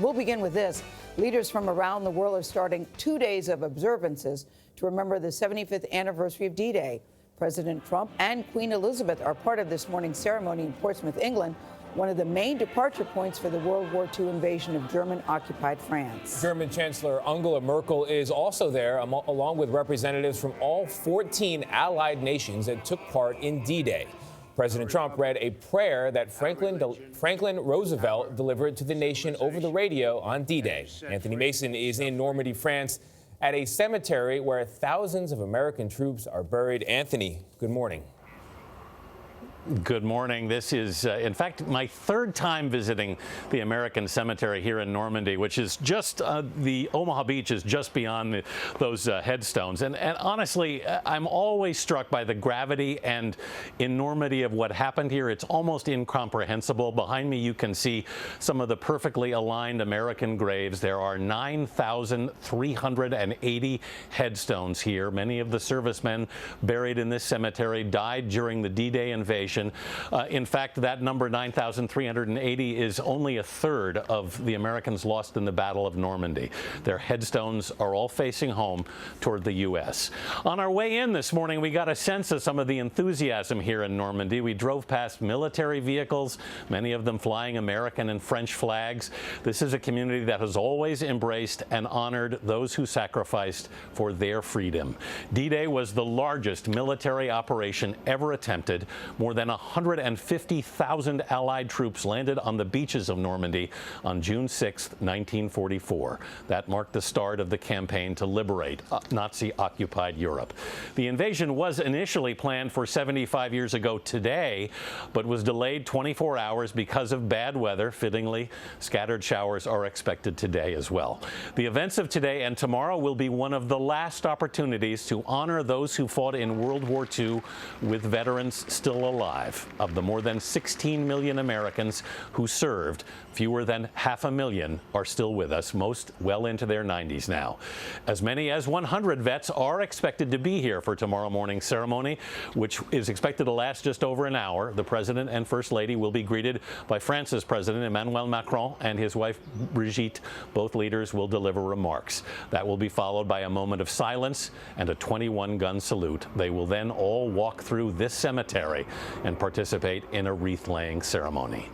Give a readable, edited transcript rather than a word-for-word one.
We'll begin with this. Leaders from around the world are starting 2 days of observances to remember the 75th anniversary of D-Day. President Trump and Queen Elizabeth are part of this morning's ceremony in Portsmouth, England, one of the main departure points for the World War II invasion of German-occupied France. German Chancellor Angela Merkel is also there, along with representatives from all 14 allied nations that took part in D-Day. President Trump read a prayer that Franklin Roosevelt delivered to the nation over the radio on D-Day. Anthony Mason is in Normandy, France, at a cemetery where thousands of American troops are buried. Anthony, good morning. Good morning. This is, in fact, my third time visiting the American Cemetery here in Normandy, which is just, the Omaha Beach is just beyond those headstones. And honestly, I'm always struck by the gravity and enormity of what happened here. It's almost incomprehensible. Behind me, you can see some of the perfectly aligned American graves. There are 9,380 headstones here. Many of the servicemen buried in this cemetery died during the D-Day invasion. In fact, that number, 9,380, is only a third of the Americans lost in the Battle of Normandy. Their headstones are all facing home toward the U.S. On our way in this morning, we got a sense of some of the enthusiasm here in Normandy. We drove past military vehicles, many of them flying American and French flags. This is a community that has always embraced and honored those who sacrificed for their freedom. D-Day was the largest military operation ever attempted. More than 150,000 Allied troops landed on the beaches of Normandy on June 6, 1944. That marked the start of the campaign to liberate Nazi-occupied Europe. The invasion was initially planned for 75 years ago today, but was delayed 24 hours because of bad weather. Fittingly, scattered showers are expected today as well. The events of today and tomorrow will be one of the last opportunities to honor those who fought in World War II with veterans still alive. Of the more than 16 million Americans who served, fewer than 500,000 are still with us, most well into their 90s now. As many as 100 vets are expected to be here for tomorrow morning's ceremony, which is expected to last just over an hour. The President and First Lady will be greeted by France's President Emmanuel Macron and his wife Brigitte. Both leaders will deliver remarks. That will be followed by a moment of silence and a 21-gun salute. They will then all walk through this cemetery and participate in a wreath-laying ceremony.